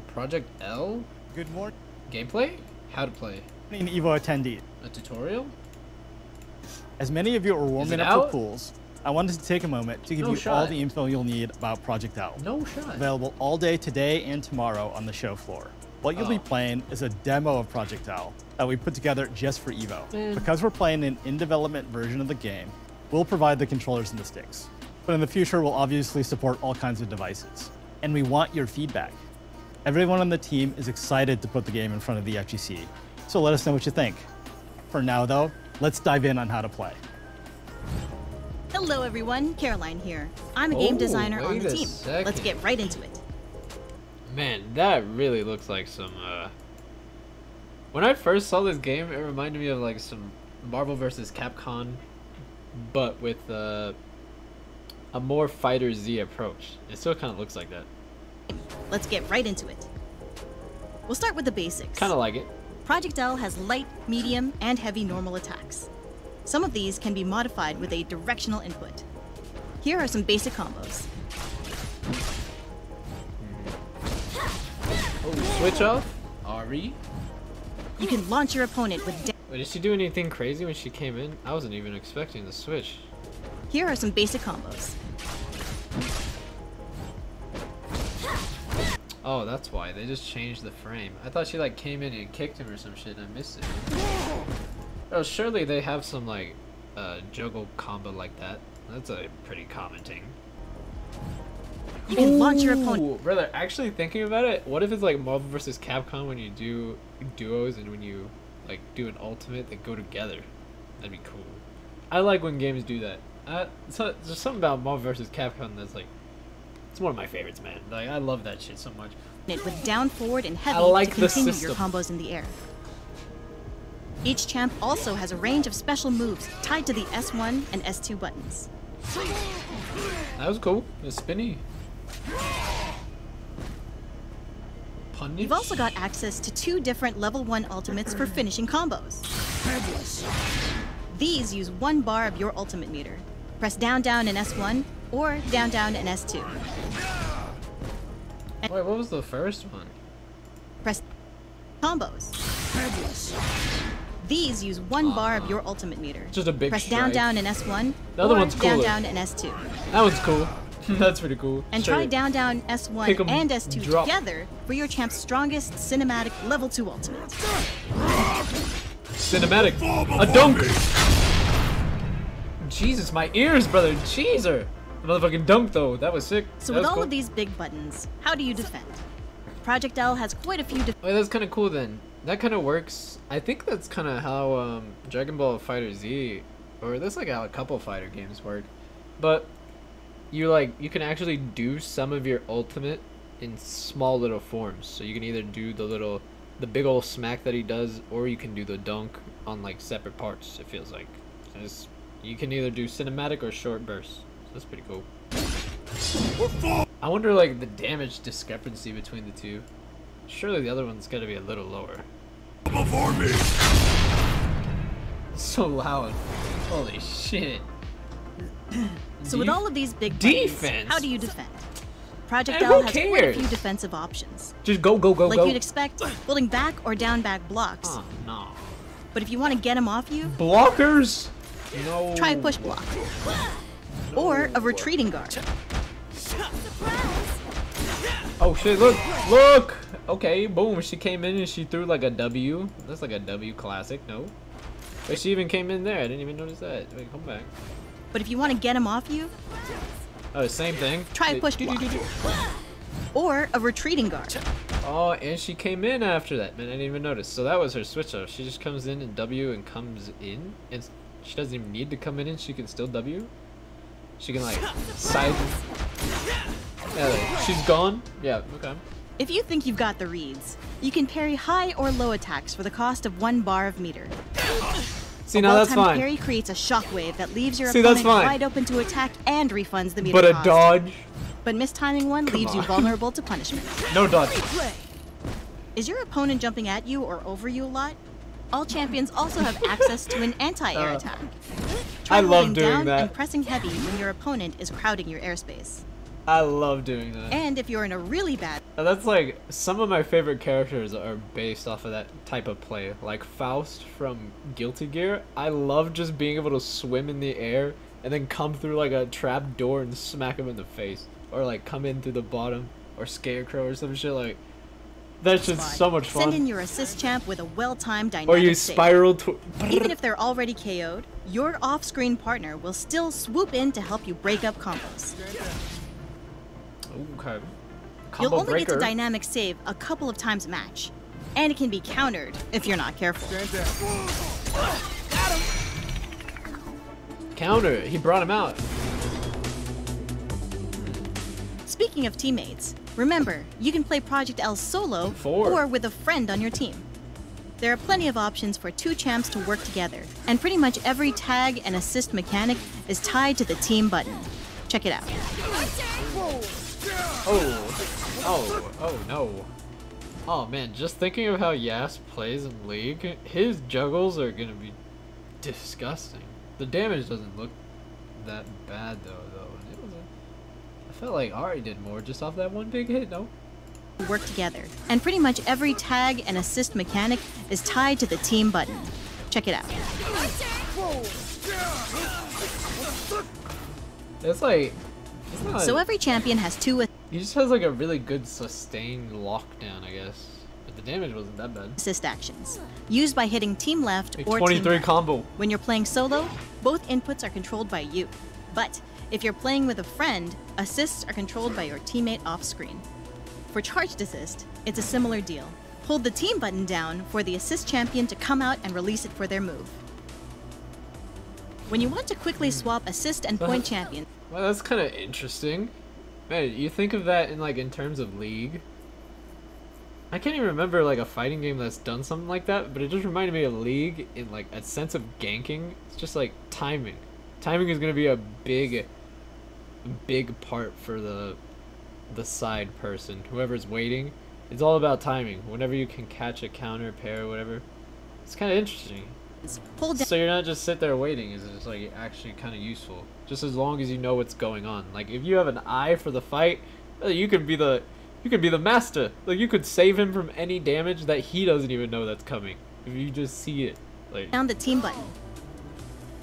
Project L? Good morning, Gameplay? How to play? EVO attendees. A tutorial? As many of you are warming up out? for pools, I wanted to take a moment to give No you shot. all the info you'll need about Project L. No shot. Available all day today and tomorrow on the show floor. What you'll be playing is a demo of Project L that we put together just for EVO. Because we're playing an in-development version of the game, we'll provide the controllers and the sticks. But in the future, we'll obviously support all kinds of devices. And we want your feedback. Everyone on the team is excited to put the game in front of the FGC, so let us know what you think. For now, though, let's dive in on how to play. Hello everyone, Caroline here. I'm a game designer on the team. Let's get right into it. Man, that really looks like some, When I first saw this game, it reminded me of like some Marvel vs. Capcom, but with a more Fighter Z approach. It still kind of looks like that. Let's get right into it. We'll start with the basics. Kind of like it. Project L has light, medium, and heavy normal attacks. Some of these can be modified with a directional input. Here are some basic combos. Oh, switch off. RE. You can launch your opponent with Wait, did she do anything crazy when she came in? I wasn't even expecting the switch. Here are some basic combos. Oh, that's why. They just changed the frame. I thought she like came in and kicked him or some shit and I missed it. Oh, surely they have some like juggle combo like that. That's a pretty common thing. You can launch your opponent. Brother, actually thinking about it, what if it's like Marvel vs. Capcom when you do duos and when you like do an ultimate that go together? That'd be cool. I like when games do that. So there's something about Marvel vs. Capcom that's like, it's one of my favorites, man. Like I love that shit so much. With down, forward, and heavy like to continue your combos in the air. Each champ also has a range of special moves tied to the S1 and S2 buttons. That was cool. It was spinny. Punish. You've also got access to 2 different level 1 ultimates for finishing combos. These use 1 bar of your ultimate meter. Press down down in S1 or down down in S2. Wait, what was the first one? Press combos. These use 1 bar of your ultimate meter. Just a big Press strike. down down in S1 The other or one's down cooler. down in S2. That one's cool. That's pretty cool. And Sure. try down down S1 and S2 drop. together for your champ's strongest cinematic level 2 ultimate. Cinematic. A dunk. Jesus, my ears, brother. Jeezer. The motherfucking dunk, though. That was sick. So that with was all cool. of these big buttons, how do you defend? Project L has quite a few Wait, that's kind of cool then. That kind of works. I think that's kind of how Dragon Ball Fighter Z, or that's like how a couple fighter games work. But you can actually do some of your ultimate in small little forms. So you can either do the big old smack that he does, or you can do the dunk on like separate parts. It feels like you can either do cinematic or short bursts. So that's pretty cool. I wonder like the damage discrepancy between the two. Surely the other one's got to be a little lower. Before me. So loud. Holy shit. So with all of these big Defense? buttons, how do you defend? Project Hey, L who has quite a cares? few defensive options. Just go, go, go, Like go. you'd expect, holding back or down back blocks. Oh, no. But if you want to get him off you, Blockers? No. try a push block. Or a retreating guard. Oh shit, look, look! Okay, boom, she came in and she threw like a W. That's like a W classic, no? Wait, she even came in there, I didn't even notice that. Wait, come back. But if you want to get him off you, Oh, same thing. try a push block. Or a retreating guard. Oh, and she came in after that, man, I didn't even notice. So that was her switch up. She just comes in and W and comes in, and she doesn't even need to come in and she can still W? She can like, side... Yeah, like, she's gone? Yeah, okay. If you think you've got the reads, you can parry high or low attacks for the cost of 1 bar of meter. See, now that's Well-timed fine. parry creates a shockwave that leaves your See, that's opponent fine. wide open to attack and refunds the meter But a cost. dodge? But mistiming one leaves you on. vulnerable to punishment. No dodge. Is your opponent jumping at you or over you a lot? All champions also have access to an anti-air attack. Try I love holding doing down that. and pressing heavy when your opponent is crowding your airspace. I love doing that. And if you're in a really bad... That's like, some of my favorite characters are based off of that type of play. Like Faust from Guilty Gear. I love just being able to swim in the air and then come through like a trap door and smack him in the face. Or like come in through the bottom. Or Scarecrow or some shit like... That's just so much fun. Send in your assist champ with a well-timed dynamic or you save. spiral Even if they're already KO'd, your off-screen partner will still swoop in to help you break up combos. Okay. You'll Combo only breaker. get to dynamic save a couple of times a match. And it can be countered if you're not careful. Counter. He brought him out. Speaking of teammates, remember, you can play Project L solo or with a friend on your team. There are plenty of options for two champs to work together, and pretty much every tag and assist mechanic is tied to the team button. Check it out. Oh no. Oh man, just thinking of how Yas plays in League, his juggles are gonna be disgusting. The damage doesn't look that bad though. I felt like Ari did more just off that one big hit, no? Work together, and pretty much every tag and assist mechanic is tied to the team button. Check it out. It's like... It's not, so every champion has two he just has like a really good sustained lockdown, I guess. But the damage wasn't that bad. assist actions, used by hitting team left Like or 23 team right. combo. When you're playing solo, both inputs are controlled by you. But if you're playing with a friend, assists are controlled by your teammate off-screen. For charged assist, it's a similar deal. Hold the team button down for the assist champion to come out and release it for their move. When you want to quickly swap assist and point champion... Well, that's kind of interesting. Man, you think of that in terms of League. I can't even remember like a fighting game that's done something like that, but it just reminded me of League in like a sense of ganking. It's just like timing. Timing is going to be a big part for the side person, whoever's waiting. It's all about timing. Whenever you can catch a counter, pair, whatever. It's kind of interesting. Hold down. So you're not just sit there waiting. It's just like actually kind of useful. Just as long as you know what's going on. Like if you have an eye for the fight, you could be the master. Like you could save him from any damage that he doesn't even know that's coming. If you just see it. Like Down the team button.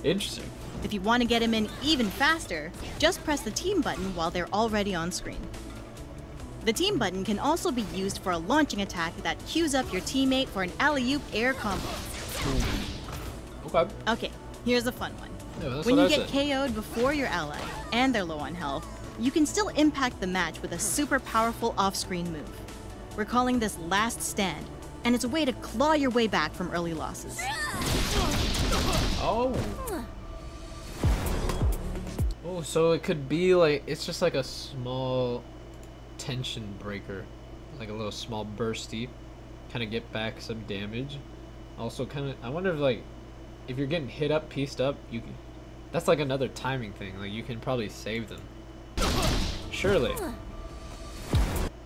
Interesting. If you want to get him in even faster, just press the team button while they're already on screen. The team button can also be used for a launching attack that queues up your teammate for an alley-oop air combo. Okay. Okay, here's a fun one. Yeah, when you get KO'd before your ally, and they're low on health, you can still impact the match with a super powerful off-screen move. We're calling this Last Stand, and it's a way to claw your way back from early losses. Oh. Oh, so it could be like, it's just like a small tension breaker. Like a little small bursty. Kind of get back some damage. Also kind of, I wonder if like, if you're getting hit up, pieced up, you can, that's like another timing thing. Like you can probably save them. Surely.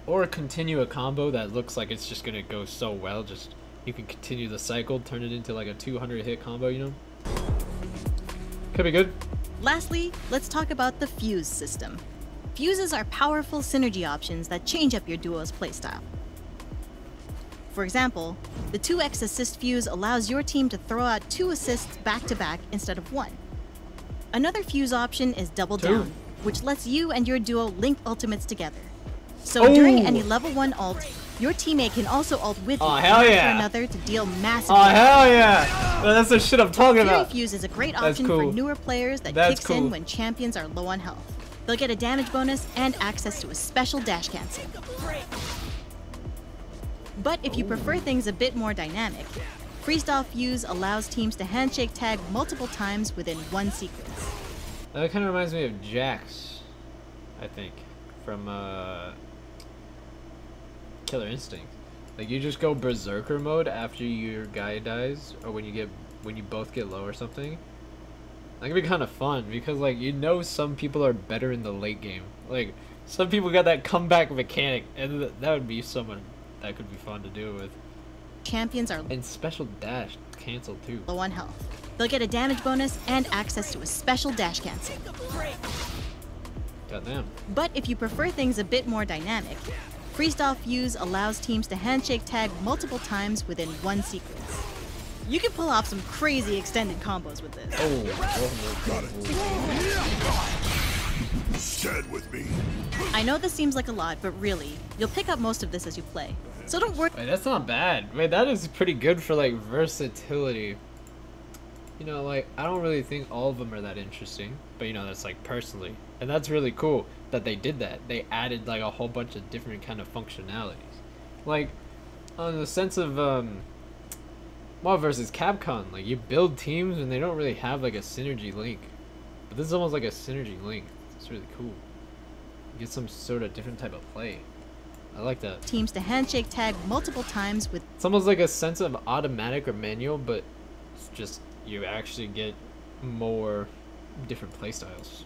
Or continue a combo that looks like it's just gonna go so well. Just, you can continue the cycle, turn it into like a 200 hit combo, you know? Could be good. Lastly, let's talk about the Fuse system. Fuses are powerful synergy options that change up your duo's playstyle. For example, the 2x assist fuse allows your team to throw out 2 assists back-to-back instead of 1. Another fuse option is Double Down, which lets you and your duo link ultimates together. So during any level 1 ult, your teammate can also ult with you hell yeah. for another to deal massive damage. Hell yeah! Well, that's the shit I'm talking Fury about. Fuse is a great option for newer players that kicks in when champions are low on health. They'll get a damage bonus and access to a special dash cancel. But if you prefer things a bit more dynamic, Freestyle Fuse allows teams to handshake tag multiple times within one sequence. That kind of reminds me of Jax, I think, from Killer Instinct. Like you just go berserker mode after your guy dies, or when you both get low or something. That can be kind of fun because like you know some people are better in the late game. Like some people got that comeback mechanic, and that would be someone that could be fun to do with. Champions are and special dash cancel too. Low on health. They'll get a damage bonus and access to a special dash cancel. Goddamn. But if you prefer things a bit more dynamic, Freestyle Fuse allows teams to handshake tag multiple times within one sequence. You can pull off some crazy extended combos with this. Got it. Stand with me. I know this seems like a lot, but really, you'll pick up most of this as you play. So don't worry. Wait, that's not bad. Wait, that is pretty good for like versatility. You know, like I don't really think all of them are that interesting, but you know, that's like personally. And that's really cool that they did that. They added like a whole bunch of different kind of functionalities. Like on the sense of Marvel versus Capcom, like you build teams and they don't really have like a synergy link. But this is almost like a synergy link. It's really cool. You get some sort of different type of play. I like that. Teams to handshake tag multiple times with. It's almost like a sense of automatic or manual, but it's just you actually get more different playstyles.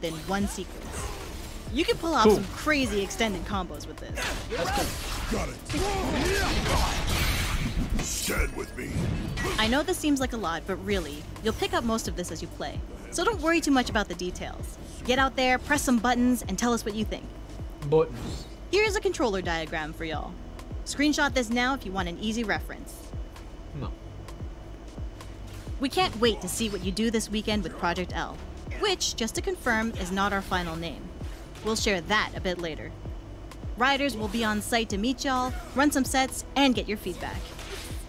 Than one sequence. You can pull off some crazy extended combos with this. That's cool. Got it. Stand with me. I know this seems like a lot, but really, you'll pick up most of this as you play. So don't worry too much about the details. Get out there, press some buttons, and tell us what you think. Buttons. Here's a controller diagram for y'all. Screenshot this now if you want an easy reference. No. We can't wait to see what you do this weekend with Project L, which, just to confirm, is not our final name. We'll share that a bit later. Riders will be on site to meet y'all, run some sets, and get your feedback.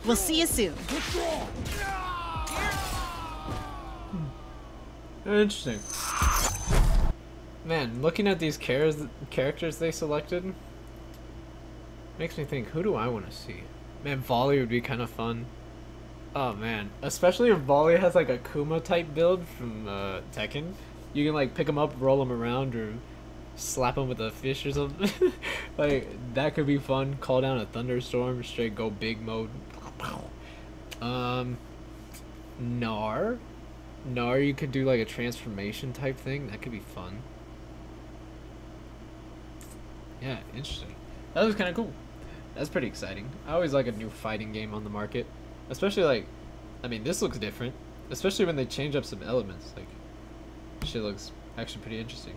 We'll see you soon. Interesting. Man, looking at these characters they selected makes me think, who do I want to see? Man, Volley would be kind of fun. Oh man, especially if Volley has like a Kuma type build from Tekken. You can like pick him up, roll him around, or slap him with a fish or something. Like that could be fun. Call down a thunderstorm, straight go big mode. Gnar, you could do like a transformation type thing. That could be fun. Yeah, interesting. That was kind of cool. That's pretty exciting. I always like a new fighting game on the market. Especially like, I mean, this looks different. Especially when they change up some elements. Like, shit looks actually pretty interesting.